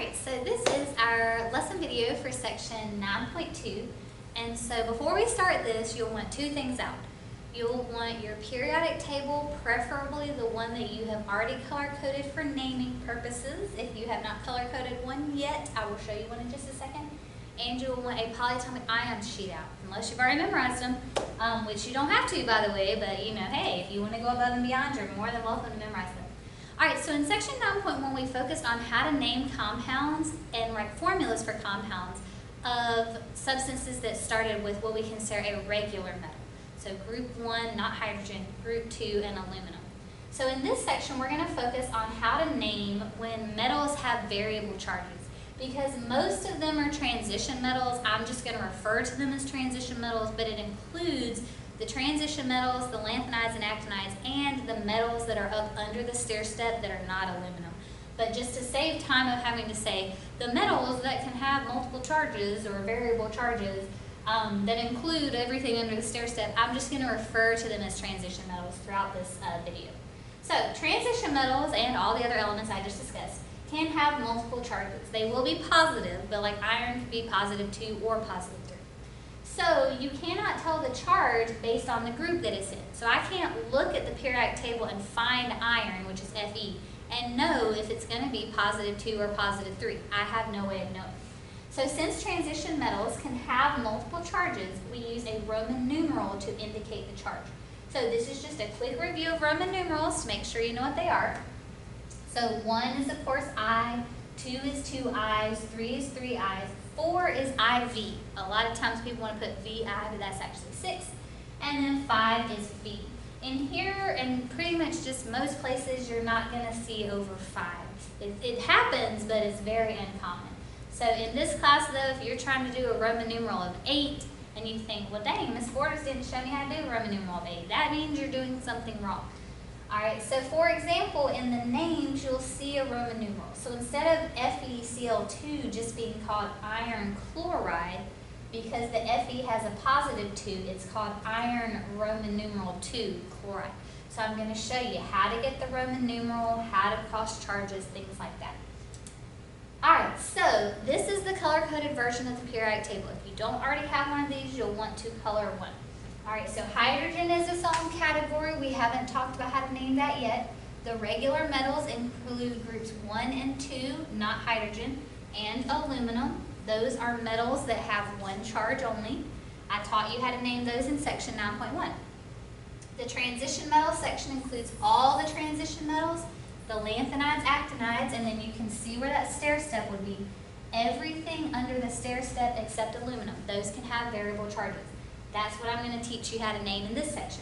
Alright, so this is our lesson video for section 9.2. And so before we start this, you'll want two things out. You'll want your periodic table, preferably the one that you have already color-coded for naming purposes. If you have not color-coded one yet, I will show you one in just a second. And you'll want a polyatomic ions sheet out, unless you've already memorized them, which you don't have to, by the way, but you know, hey, if you want to go above and beyond, you're more than welcome to memorize them. Alright, so in section 9.1 we focused on how to name compounds and write formulas for compounds of substances that started with what we consider a regular metal. So group 1, not hydrogen, group 2, and aluminum. So in this section we're going to focus on how to name when metals have variable charges. Because most of them are transition metals, I'm just going to refer to them as transition metals, but it includes the transition metals, the lanthanides and actinides, and the metals that are up under the stair step that are not aluminum. But just to save time of having to say the metals that can have multiple charges or variable charges that include everything under the stair step, I'm just going to refer to them as transition metals throughout this video. So transition metals and all the other elements I just discussed can have multiple charges. They will be positive, but like iron can be positive 2 or positive 3. So you cannot tell the charge based on the group that it's in. So I can't look at the periodic table and find iron, which is Fe, and know if it's going to be positive 2 or positive 3. I have no way of knowing. So since transition metals can have multiple charges, we use a Roman numeral to indicate the charge. So this is just a quick review of Roman numerals to make sure you know what they are. So 1 is of course I, 2 is 2 I's, 3 is 3 I's, 4 is IV. A lot of times people want to put VI, but that's actually 6. And then 5 is V. In here, and pretty much just most places, you're not going to see over 5. It happens, but it's very uncommon. So in this class, though, if you're trying to do a Roman numeral of 8, and you think, well, dang, Miss Borders didn't show me how to do a Roman numeral of 8, that means you're doing something wrong. Alright, so for example, in the names, you'll see a Roman numeral. So instead of FeCl2 just being called iron chloride, because the Fe has a positive 2, it's called iron Roman numeral 2 chloride. So I'm going to show you how to get the Roman numeral, how to cross charges, things like that. Alright, so this is the color-coded version of the periodic table. If you don't already have one of these, you'll want to color one. Alright, so hydrogen is its own category. We haven't talked about how to name that yet. The regular metals include groups 1 and 2, not hydrogen, and aluminum. Those are metals that have one charge only. I taught you how to name those in section 9.1. The transition metals section includes all the transition metals, the lanthanides, actinides, and then you can see where that stair step would be. Everything under the stair step except aluminum. Those can have variable charges. That's what I'm going to teach you how to name in this section.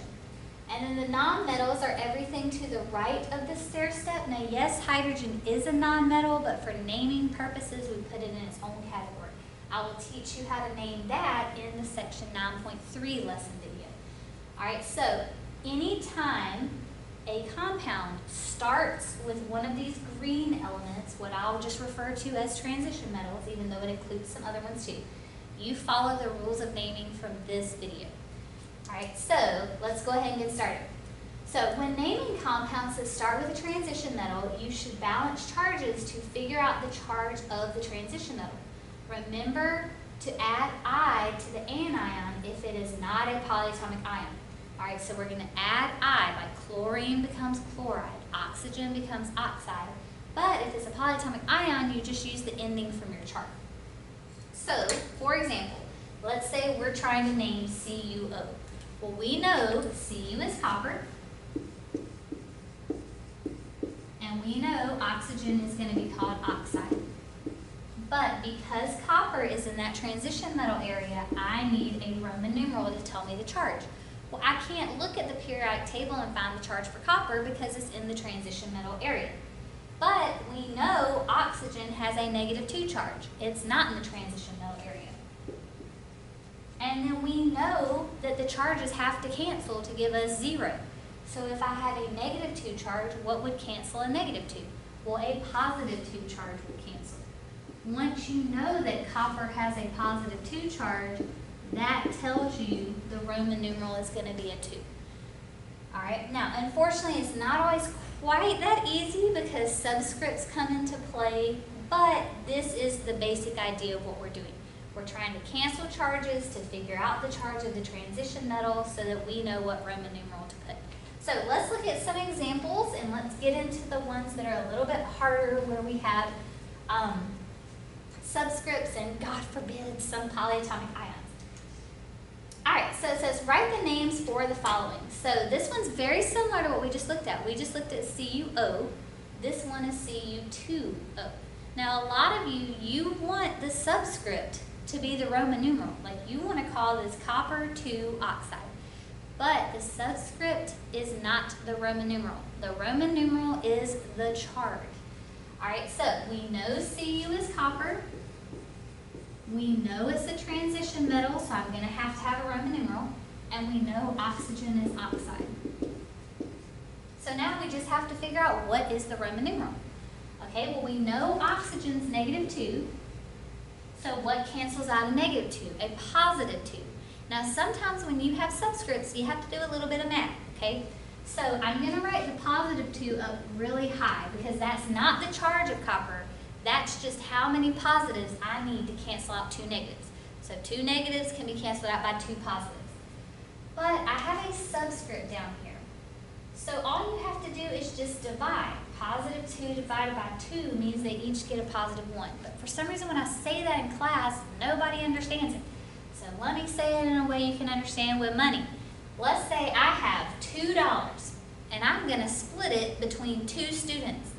And then the non-metals are everything to the right of the stair step. Now yes, hydrogen is a non-metal, but for naming purposes, we put it in its own category. I will teach you how to name that in the section 9.3 lesson video. Alright, so anytime a compound starts with one of these green elements, what I'll just refer to as transition metals, even though it includes some other ones too, you follow the rules of naming from this video. Alright, so let's go ahead and get started. So when naming compounds that start with a transition metal, you should balance charges to figure out the charge of the transition metal. Remember to add I to the anion if it is not a polyatomic ion. Alright, so we're going to add I, like chlorine becomes chloride, oxygen becomes oxide. But if it's a polyatomic ion, you just use the ending from your chart. So, for example, let's say we're trying to name CuO. Well, we know Cu is copper, and we know oxygen is going to be called oxide. But because copper is in that transition metal area, I need a Roman numeral to tell me the charge. Well, I can't look at the periodic table and find the charge for copper because it's in the transition metal area. But we know oxygen has a -2 charge. It's not in the transition metal area. And then we know that the charges have to cancel to give us 0. So if I had a -2 charge, what would cancel a -2? Well, a +2 charge would cancel. Once you know that copper has a +2 charge, that tells you the Roman numeral is going to be a 2. Alright, now unfortunately it's not always quite that easy because subscripts come into play but this is the basic idea of what we're doing. We're trying to cancel charges to figure out the charge of the transition metal so that we know what Roman numeral to put. So let's look at some examples and let's get into the ones that are a little bit harder where we have subscripts and, God forbid, some polyatomic ions. All right, so it says write the names for the following. So this one's very similar to what we just looked at. We just looked at CuO. This one is Cu2O. Now a lot of you want the subscript to be the Roman numeral. Like you want to call this copper 2 oxide. But the subscript is not the Roman numeral. The Roman numeral is the charge. All right, so we know Cu is copper. We know it's a transition metal, so I'm going to have a Roman numeral. And we know oxygen is oxide. So now we just have to figure out what is the Roman numeral. Okay, well we know oxygen's -2. So what cancels out a -2? A +2. Now sometimes when you have subscripts, you have to do a little bit of math, okay? So I'm going to write the +2 up really high because that's not the charge of copper. That's just how many positives I need to cancel out 2 negatives. So 2 negatives can be canceled out by 2 positives. But I have a subscript down here. So all you have to do is just divide. +2 divided by 2 means they each get a +1. But for some reason when I say that in class, nobody understands it. So let me say it in a way you can understand with money. Let's say I have $2 and I'm going to split it between 2 students.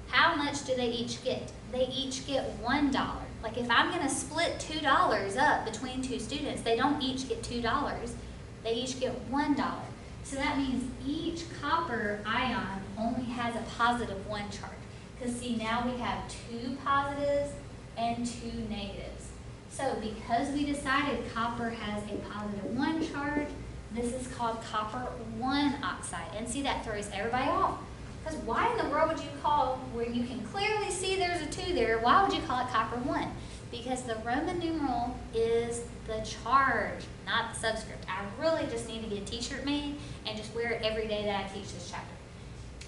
How much do they each get? They each get $1. Like if I'm going to split $2 up between 2 students, they don't each get $2. They each get $1. So that means each copper ion only has a +1 charge. Because see, now we have 2 positives and 2 negatives. So because we decided copper has a +1 charge, this is called copper 1 oxide. And see, that throws everybody off. Because why in the world would you call, where you can clearly see there's a 2 there, why would you call it copper 1? Because the Roman numeral is the charge, not the subscript. I really just need to get a t-shirt made and just wear it every day that I teach this chapter.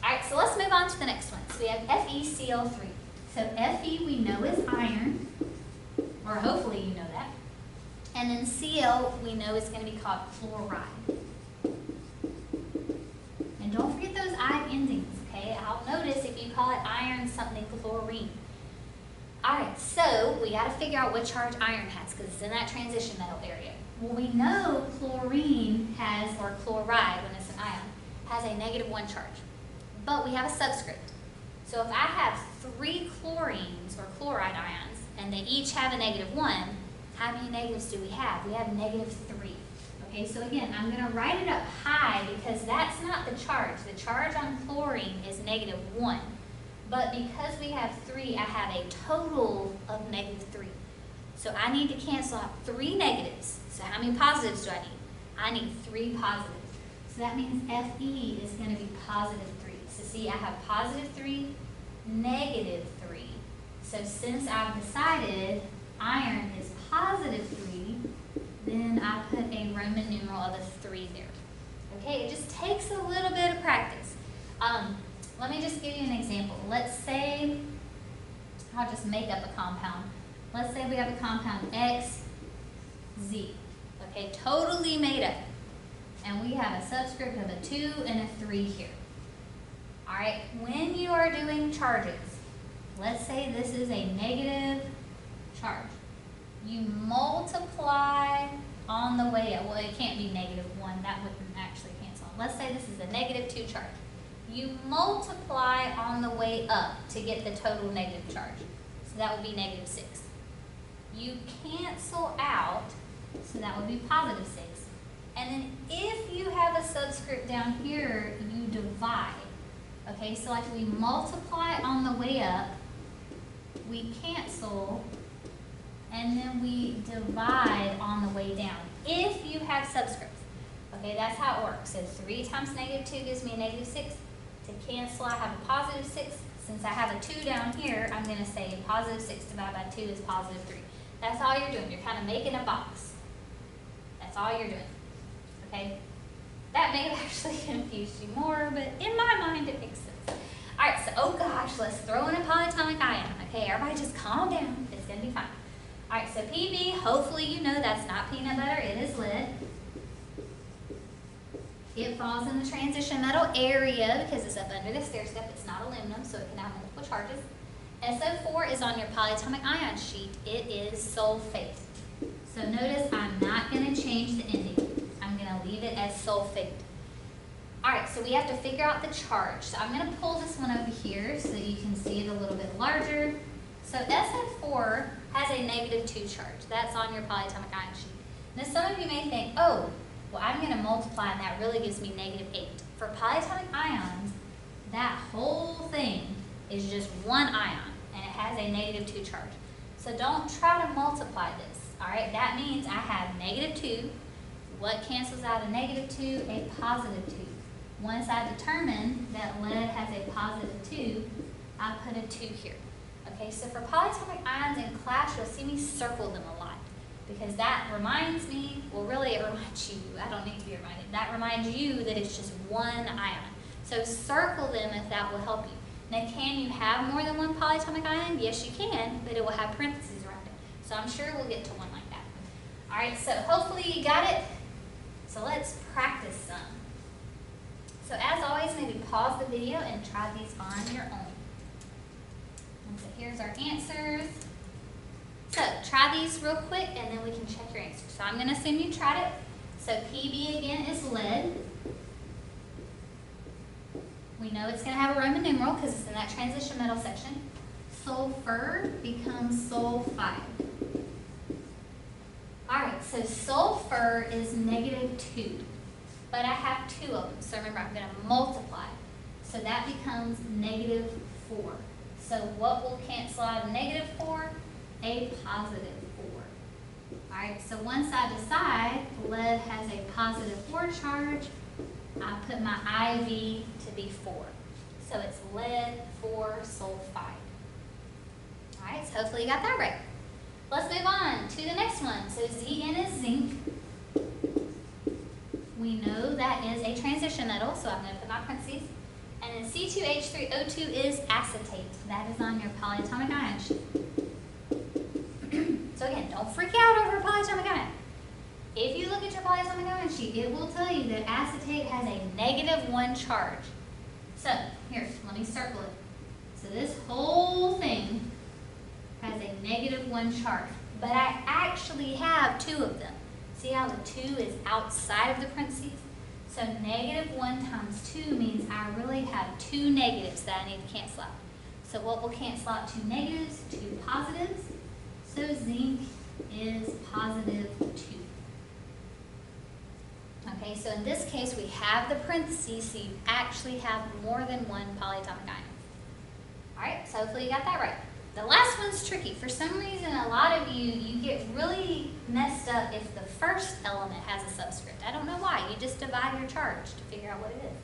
All right, so let's move on to the next one. So we have FeCl3. So Fe we know is iron, or hopefully you know that. And then Cl we know is going to be called chloride. And don't forget those I endings, okay? I'll notice if you call it iron something chlorine. Alright, so we got to figure out what charge iron has because it's in that transition metal area. Well, we know chlorine has, or chloride when it's an ion, has a -1 charge. But we have a subscript. So if I have 3 chlorines or chloride ions and they each have a -1, how many negatives do we have? We have -3. Okay, so again, I'm going to write it up high because that's not the charge. The charge on chlorine is -1. But because we have 3, I have a total of -3. So I need to cancel out 3 negatives. So how many positives do I need? I need 3 positives. So that means Fe is going to be +3. So see, I have +3, -3. So since I've decided iron is +3, then I put a Roman numeral of a 3 there. Okay, it just takes a little bit of practice. Let me just give you an example. Let's say, I'll just make up a compound. Let's say we have a compound XZ, okay, totally made up. And we have a subscript of a 2 and a 3 here. All right, when you are doing charges, let's say this is a negative charge. You multiply on the way up. Well, it can't be -1. That wouldn't actually cancel. Let's say this is a -2 charge. You multiply on the way up to get the total negative charge. So that would be -6. You cancel out, so that would be +6. And then if you have a subscript down here, you divide. Okay, so like we multiply on the way up, we cancel, and then we divide on the way down. If you have subscripts. Okay, that's how it works. So 3 times -2 gives me a -6. To cancel, I have a +6. Since I have a 2 down here, I'm going to say +6 divided by 2 is +3. That's all you're doing. You're kind of making a box. That's all you're doing. Okay? That may have actually confused you more, but in my mind it makes sense. Alright, so oh gosh, let's throw in a polyatomic ion. Okay, everybody just calm down. It's going to be fine. All right, so PB, hopefully you know that's not peanut butter. It is lead. It falls in the transition metal area because it's up under the stair step. It's not aluminum, so it can have multiple charges. SO4 is on your polyatomic ion sheet. It is sulfate. So notice I'm not going to change the ending. I'm going to leave it as sulfate. All right, so we have to figure out the charge. So I'm going to pull this one over here so that you can see it a little bit larger. So SO4 has a -2 charge. That's on your polyatomic ion sheet. Now some of you may think, oh, well, I'm going to multiply and that really gives me -8. For polyatomic ions, that whole thing is just one ion and it has a -2 charge. So don't try to multiply this, all right? That means I have -2. What cancels out a -2? A +2. Once I determine that lead has a +2, I put a 2 here. Okay, so for polyatomic ions in class, you'll see me circle them a lot because that reminds me, well really it reminds you, I don't need to be reminded, that reminds you that it's just one ion. So circle them if that will help you. Now can you have more than one polyatomic ion? Yes you can, but it will have parentheses around it. So I'm sure we'll get to one like that. Alright, so hopefully you got it. So let's practice some. So as always, maybe pause the video and try these on your own. And so here's our answers. So try these real quick and then we can check your answers. So I'm going to assume you tried it. So PB again is lead. We know it's going to have a Roman numeral because it's in that transition metal section. Sulfur becomes sulfide. Alright, so sulfur is -2. But I have 2 of them, so remember I'm going to multiply. So that becomes -4. So what will cancel out a -4? A +4. Alright, so once I decide lead has a +4 charge, I put my IV to be 4. So it's lead 4 sulfide. Alright, so hopefully you got that right. Let's move on to the next one. So Zn is zinc. We know that is a transition metal, so I'm going to put my parentheses. And then C2H3O2 is acetate. That is on your polyatomic ion sheet. So again, don't freak out over a polyatomic ion. If you look at your polyatomic ion sheet, it will tell you that acetate has a -1 charge. So here, let me circle it. So this whole thing has a -1 charge, but I actually have 2 of them. See how the 2 is outside of the parentheses? So -1 times 2 means I really have 2 negatives that I need to cancel out. So what will cancel out 2 negatives? 2 positives. So zinc is +2. Okay, so in this case we have the parentheses, so you actually have more than one polyatomic ion. Alright, so hopefully you got that right. The last one's tricky. For some reason, a lot of you get really messed up if the first element has a subscript. I don't know why. You just divide your charge to figure out what it is.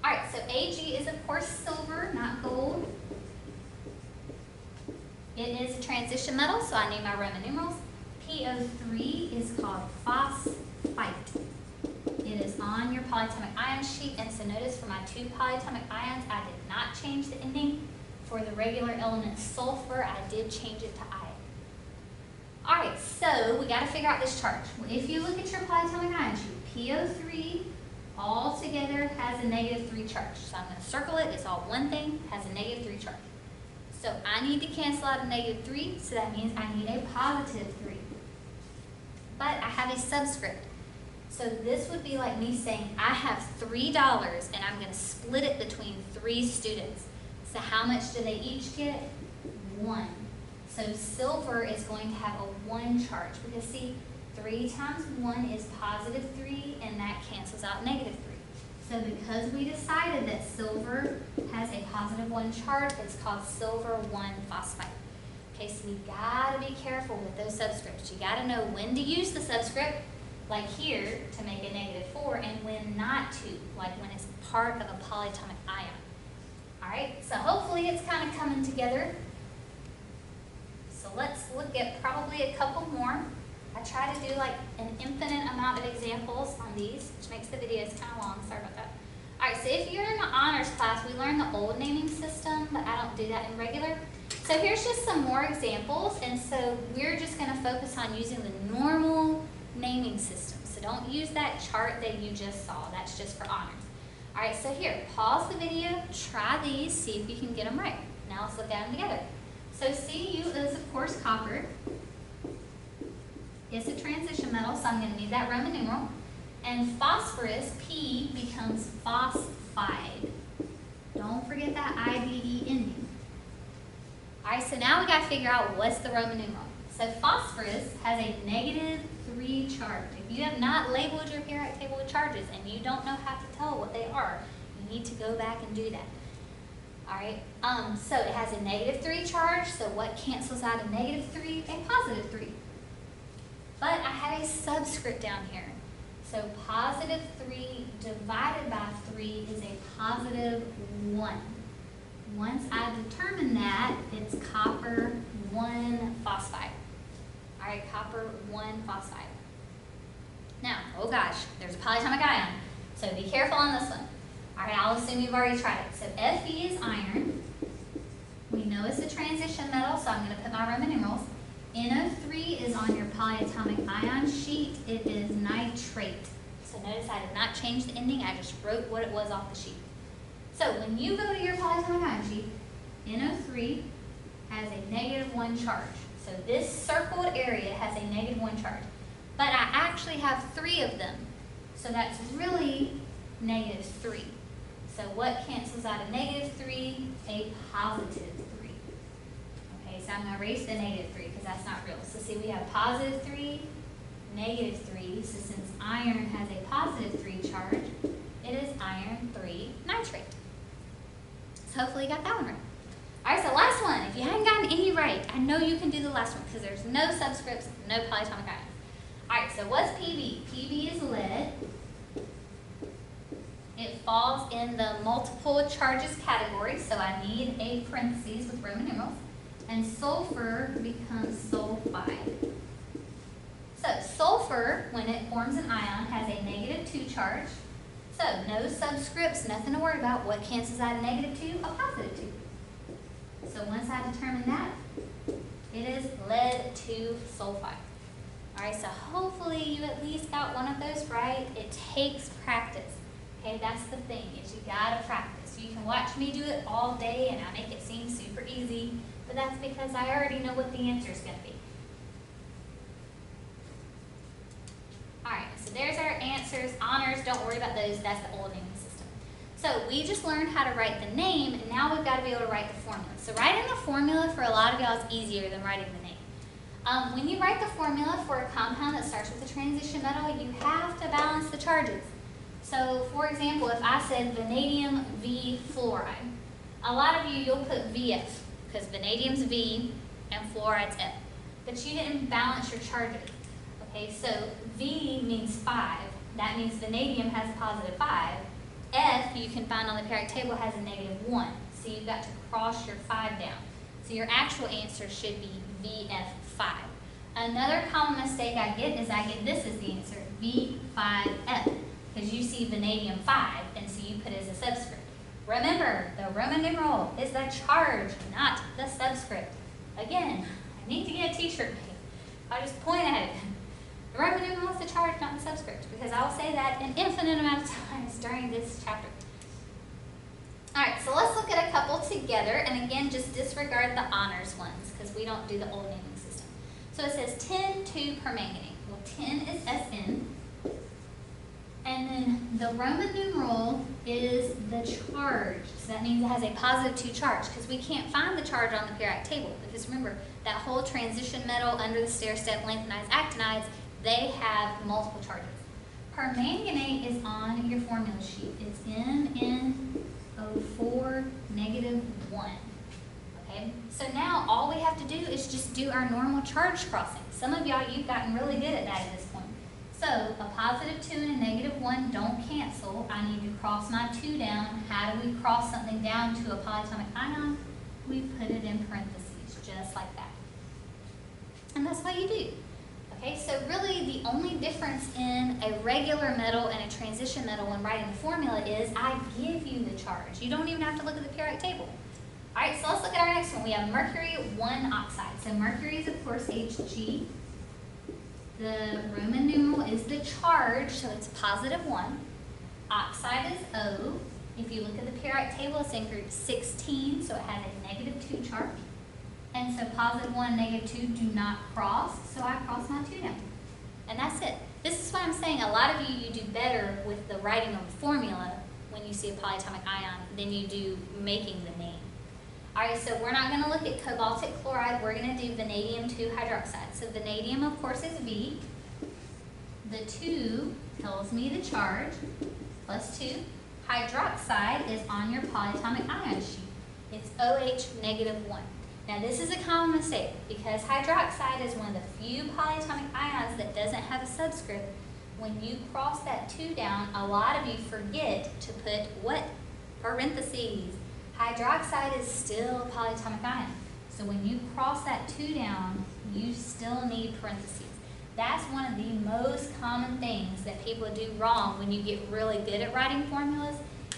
All right, so Ag is, of course, silver, not gold. It is a transition metal, so I need my Roman numerals. PO3 is called phosphite. It is on your polyatomic ion sheet, and so notice for my 2 polyatomic ions, I did not change the ending. For the regular element sulfur, I did change it to I. Alright, so we got to figure out this charge. If you look at your polyatomic ion sheet, PO3 all together has a -3 charge. So I'm going to circle it. It's all one thing, has a -3 charge. So I need to cancel out a -3, so that means I need a +3. But I have a subscript. So this would be like me saying I have $3 and I'm going to split it between 3 students. So how much do they each get? 1. So silver is going to have a 1 charge because see, 3 times 1 is +3 and that cancels out -3. So because we decided that silver has a +1 charge, it's called silver 1 phosphite. Okay, so you gotta be careful with those subscripts. You gotta know when to use the subscript, like here, to make a -4, and when not to, like when it's part of a polyatomic ion. Alright, so hopefully it's kind of coming together. So let's look at probably a couple more. I try to do like an infinite amount of examples on these, which makes the videos kind of long. Sorry about that. Alright, so if you're in the honors class, we learn the old naming system, but I don't do that in regular. So so here's just some more examples, and so we're just going to focus on using the normal naming system. So don't use that chart that you just saw. That's just for honors. All right, so here, pause the video, try these, see if you can get them right. Now let's look at them together. So Cu is, of course, copper. It's a transition metal, so I'm going to need that Roman numeral. And phosphorus, P, becomes phosphide. Don't forget that IDE ending. All right, so now we got to figure out what's the Roman numeral. So phosphorus has a -3 charge. If you have not labeled your periodic table with charges and you don't know how to tell what they are, you need to go back and do that. All right, so it has a -3 charge, so what cancels out a -3? A +3. But I have a subscript down here. So +3 divided by 3 is a +1. Once I determine that, it's copper 1 phosphide. All right, copper 1 phosphide. Now, oh gosh, there's a polyatomic ion, so be careful on this one. All right, I'll assume you've already tried it. So Fe is iron. We know it's a transition metal, so I'm going to put my Roman numerals. NO3 is on your polyatomic ion sheet. It is nitrate. So notice I did not change the ending, I just wrote what it was off the sheet. So when you go to your polyatomic ion sheet, NO3 has a -1 charge. So this circled area has a -1 charge. But I actually have 3 of them. So that's really -3. So what cancels out a -3? A +3. Okay, so I'm going to erase the -3 because that's not real. So see, we have +3, -3. So since iron has a +3 charge, it is iron 3 nitrate. So hopefully you got that one right. All right, so last one. If you haven't gotten any right, I know you can do the last one because there's no subscripts, no polyatomic ions. All right, so what's Pb? Pb is lead. It falls in the multiple charges category, so I need a parentheses with Roman numerals. And sulfur becomes sulfide. So sulfur, when it forms an ion, has a -2 charge. So no subscripts, nothing to worry about. What cancels out a -2? A +2. So once I determine that, it is lead 2 sulfide. All right, so hopefully you at least got one of those right. It takes practice. Okay, that's the thing, is you gotta practice. You can watch me do it all day and I make it seem super easy, but that's because I already know what the answer is gonna be. All right, so there's our answers. Honors, don't worry about those, that's the old naming system. So we just learned how to write the name, and now we've got to be able to write the formula. So writing the formula for a lot of y'all is easier than writing the name. When you write the formula for a compound that starts with a transition metal, you have to balance the charges. So for example, if I said vanadium V fluoride, a lot of you, you'll put VF, because vanadium's V and fluoride's F. But you didn't balance your charges. Okay, so V means 5. That means vanadium has a +5. F, you can find on the periodic table, has a -1. So you've got to cross your 5 down. So your actual answer should be VF5. Another common mistake I get is I get this as the answer, V5F, because you see vanadium 5, and so you put it as a subscript. Remember, the Roman numeral is the charge, not the subscript. Again, I need to get a t-shirt made. I'll just point at it. The Roman numeral is the charge, not the subscript, because I will say that an infinite amount of times during this chapter. All right, so let's look at a couple together, and again, just disregard the honors ones, because we don't do the old naming system. So it says 10,2 permanganate. Well, 10 is Sn, and then the Roman numeral is the charge. So that means it has a +2 charge, because we can't find the charge on the periodic table, because remember, that whole transition metal under the stair-step lengthenized actinides, they have multiple charges. Permanganate is on your formula sheet. It's MnO4 -1. Okay, so now all we have to do is just do our normal charge crossing. Some of y'all, you've gotten really good at that at this point. So a +2 and a -1 don't cancel. I need to cross my 2 down. How do we cross something down to a polyatomic ion? We put it in parentheses, just like that. And that's what you do. Okay, so really the only difference in a regular metal and a transition metal when writing the formula is I give you the charge. You don't even have to look at the periodic table. All right, so let's look at our next one. We have mercury 1 oxide. So mercury is, of course, Hg. The Roman numeral is the charge, so it's +1. Oxide is O. If you look at the periodic table, it's in group 16, so it has a -2 charge. And so +1, -2 do not cross, so I cross my 2 down. And that's it. This is why I'm saying a lot of you do better with the writing of the formula when you see a polyatomic ion than you do making the name. All right, so we're not going to look at cobaltic chloride. We're going to do vanadium 2 hydroxide. So vanadium, of course, is V. The 2 tells me the charge, +2. Hydroxide is on your polyatomic ion sheet. It's OH -1. Now this is a common mistake because hydroxide is one of the few polyatomic ions that doesn't have a subscript. When you cross that 2 down, a lot of you forget to put what? Parentheses. Hydroxide is still a polyatomic ion. So when you cross that 2 down, you still need parentheses. That's one of the most common things that people do wrong when you get really good at writing formulas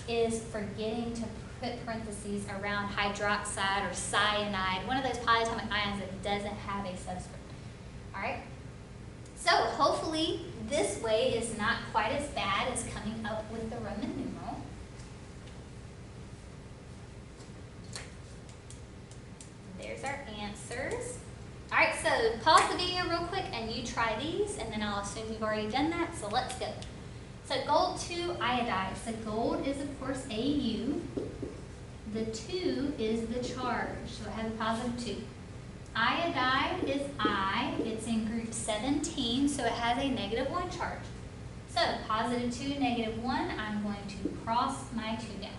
is forgetting to put parentheses around hydroxide or cyanide, one of those polyatomic ions that doesn't have a subscript. All right? So hopefully this way is not quite as bad as coming up with the Roman numeral. There's our answers. All right, so pause the video real quick and you try these, and then I'll assume you've already done that, so let's go. So gold 2 iodide. So gold is, of course, Au. The 2 is the charge, so it has a +2. Iodide is I. It's in group 17, so it has a -1 charge. So +2, -1, I'm going to cross my 2 down.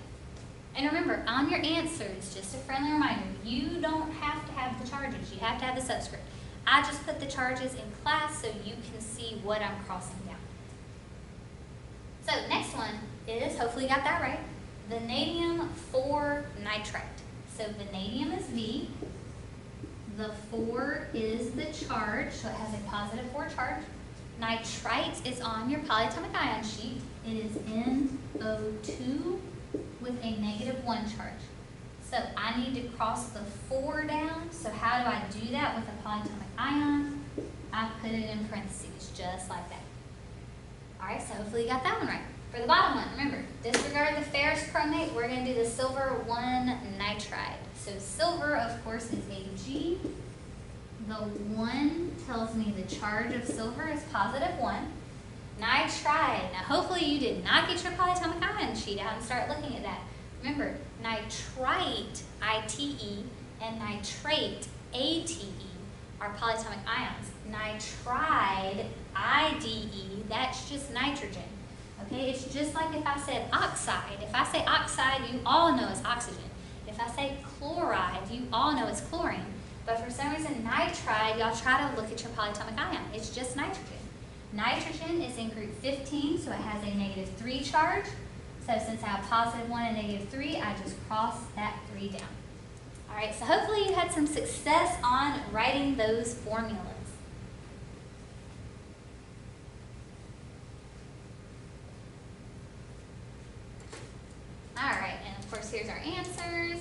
And remember, on your answers, just a friendly reminder, you don't have to have the charges. You have to have the subscript. I just put the charges in class so you can see what I'm crossing down. So next one is, hopefully you got that right, vanadium 4 nitrite. So vanadium is V. The 4 is the charge, so it has a +4 charge. Nitrite is on your polyatomic ion sheet. It is NO2 with a -1 charge. So I need to cross the 4 down. So how do I do that with a polyatomic ion? I put it in parentheses, just like that. All right, so hopefully you got that one right. For the bottom one, remember, disregard the ferrous chromate. We're going to do the silver 1 nitride. So silver, of course, is Ag. The 1 tells me the charge of silver is +1. Nitride. Now, hopefully you did not get your polyatomic ion sheet out and start looking at that. Remember, nitrite, I-T-E, and nitrate, A-T-E, are polyatomic ions. Nitride, I-D-E, that's just nitrogen. Okay, it's just like if I said oxide. If I say oxide, you all know it's oxygen. If I say chloride, you all know it's chlorine. But for some reason, nitride, y'all try to look at your polyatomic ion. It's just nitrogen. Nitrogen is in group 15, so it has a -3 charge. So since I have +1 and -3, I just cross that 3 down. All right, so hopefully you had some success on writing those formulas. All right, and of course here's our answers.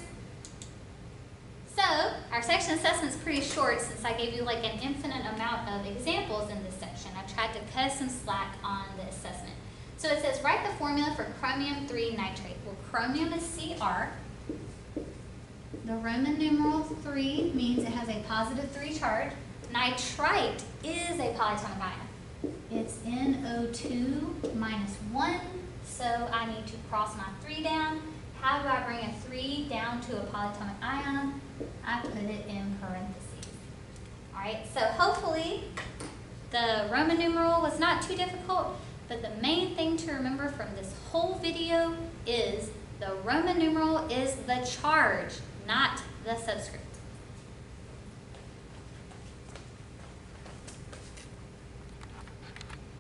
So our section assessment is pretty short since I gave you like an infinite amount of examples in this section. I tried to cut some slack on the assessment. So it says write the formula for chromium 3 nitrate. Well, chromium is Cr. The Roman numeral 3 means it has a +3 charge. Nitrite is a polyatomic ion. It's NO2 -1, so I need to cross my 3 down. How do I bring a 3 down to a polyatomic ion? I put it in parentheses. All right, so hopefully the Roman numeral was not too difficult, but the main thing to remember from this whole video is the Roman numeral is the charge, not the subscript.